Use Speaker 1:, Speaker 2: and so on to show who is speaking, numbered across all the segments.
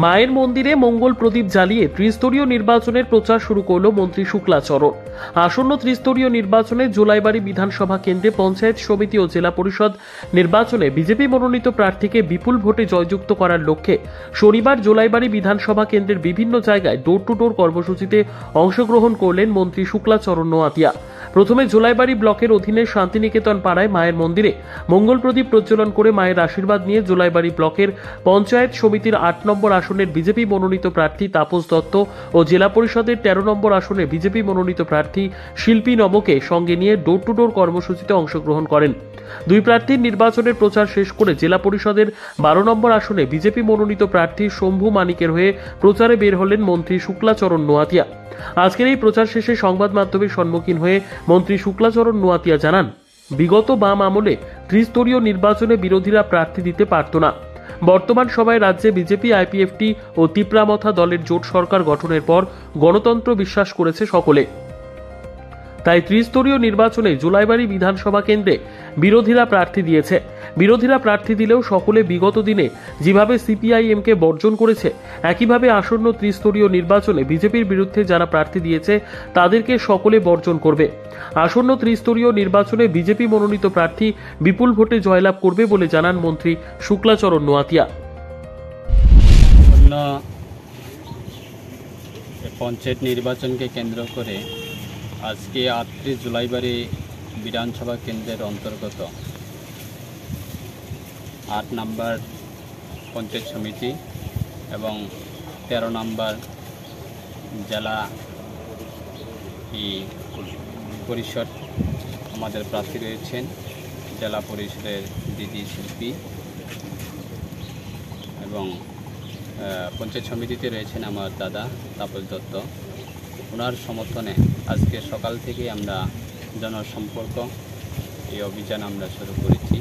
Speaker 1: মায়ের মন্দিরে মঙ্গল প্রদীপ জ্বালিয়ে ত্রিস্তরীয় নির্বাচনের প্রচার শুরু করল মন্ত্রী শুক্লাচরণ। আসন্ন ত্রিস্তরীয় নির্বাচনে জোলাইবাড়ি বিধানসভা কেন্দ্রে পঞ্চায়েত সমিতি ও জেলা পরিষদ নির্বাচনে বিজেপি মনোনীত প্রার্থীকে বিপুল ভোটে জয়যুক্ত করার লক্ষ্যে শনিবার জোলাইবাড়ি বিধানসভা কেন্দ্রের বিভিন্ন জায়গায় ডোর টু ডোর কর্মসূচিতে অংশগ্রহণ করলেন মন্ত্রী শুক্লাচরণ নোয়াতিয়া। প্রথমে জোলাইবাড়ি ব্লকের অধীনে শান্তিনিকেতন পাড়ায় মায়ের মন্দিরে মঙ্গল প্রদীপ প্রজ্বলন করে মায়ের আশীর্বাদ নিয়ে জোলাইবাড়ি ব্লকের পঞ্চায়েত সমিতির ৮ নম্বর আসনের বিজেপি মনোনীত প্রার্থী তাপস দত্ত ও জেলা পরিষদের ১৩ নম্বর আসনে বিজেপি মনোনীত প্রার্থী শিল্পী নবকে সঙ্গে নিয়ে ডোর টু ডোর কর্মসূচিতে অংশগ্রহণ করেন। দুই প্রার্থীর নির্বাচনের প্রচার শেষ করে জেলা পরিষদের ১২ নম্বর আসনে বিজেপি মনোনীত প্রার্থী শম্ভু মানিকের হয়ে প্রচারে বের হলেন মন্ত্রী শুক্লাচরণ নোয়াতিয়া। আজকের এই প্রচার শেষে সংবাদ মাধ্যমের সম্মুখীন হয়ে মন্ত্রী শুক্লাচরণ নোয়াতিয়া জানান, বিগত বাম আমলে ত্রিস্তরীয় নির্বাচনে বিরোধীরা প্রার্থী দিতে পারত না। বর্তমান সময়ে রাজ্যে বিজেপি, আইপিএফটি ও তিপ্রামথা দলের জোট সরকার গঠনের পর গণতন্ত্র বিশ্বাস করেছে সকলে। তাই ত্রিস্তরীয় নির্বাচনে জোলাইবাড়ি বিধানসভা কেন্দ্রে বিরোধীরা প্রার্থী দিয়েছে। বিরোধীরা প্রার্থী দিলেও সকলে বিগত দিনে যেভাবে সিপিআইএমকে বর্জন করেছে, একইভাবে আসন্ন ত্রিস্তরীয় নির্বাচনে বিজেপির বিরুদ্ধে যারা প্রার্থী দিয়েছে তাদেরকে সকলে বর্জন করবে। আসন্ন ত্রিস্তরীয় নির্বাচনে বিজেপি মনোনীত প্রার্থী বিপুল ভোটে জয়লাভ করবে বলে জানান মন্ত্রী শুক্লাচরণ নোয়াতিয়া।
Speaker 2: পঞ্চায়েত নির্বাচনকে কেন্দ্র করে আজকে ৩৮ জোলাইবাড়ি বিধানসভা কেন্দ্রের অন্তর্গত ৮ নম্বর পঞ্চায়েত সমিতি এবং ১৩ নম্বর জেলা পরিষদ আমাদের প্রার্থী রয়েছেন। জেলা পরিষদের দিদি শিল্পী এবং পঞ্চায়েত সমিতিতে রয়েছেন আমার দাদা তাপস দত্ত। ওনার সমর্থনে আজকে সকাল থেকে আমরা জনসম্পর্ক এই অভিযান আমরা শুরু করেছি।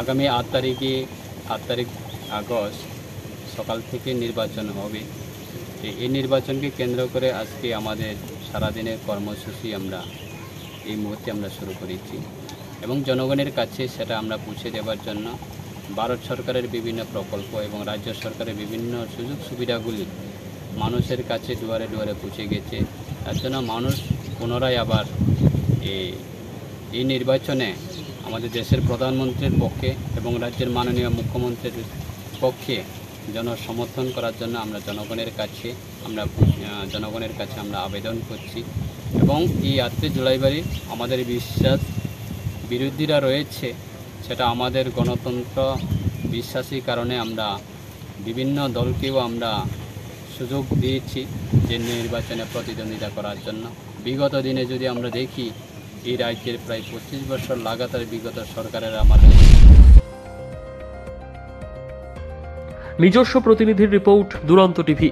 Speaker 2: আগামী ৮ তারিখ আগস্ট সকাল থেকে নির্বাচন হবে। এই নির্বাচনকে কেন্দ্র করে আজকে আমাদের সারাদিনের কর্মসূচি আমরা এই মুহূর্তে আমরা শুরু করেছি এবং জনগণের কাছে সেটা আমরা পৌঁছে দেওয়ার জন্য ভারত সরকারের বিভিন্ন প্রকল্প এবং রাজ্য সরকারের বিভিন্ন সুযোগ সুবিধাগুলি মানুষের কাছে দুয়ারে দুয়ারে পৌঁছে গেছে। তার জন্য মানুষ পুনরায় আবার এই নির্বাচনে আমাদের দেশের প্রধানমন্ত্রীর পক্ষে এবং রাজ্যের মাননীয় মুখ্যমন্ত্রীর পক্ষে জনসমর্থন করার জন্য আমরা জনগণের কাছে আমরা আবেদন করছি। এবং এই ৩৮ জোলাইবাড়ি আমাদের বিশ্বাস বিরোধীরা রয়েছে, সেটা আমাদের গণতন্ত্র বিশ্বাসী কারণে আমরা বিভিন্ন দলকেও আমরা সুযোগ দিয়েছি যে নির্বাচনে প্রতিদ্বন্দ্বিতা করার জন্য। বিগত দিনে যদি আমরা দেখি এই রাজ্যের প্রায় 25 বছর লাগাতার বিগত সরকারের আমাদের।
Speaker 1: নিজস্ব প্রতিনিধির রিপোর্ট, দুরন্ত টিভি।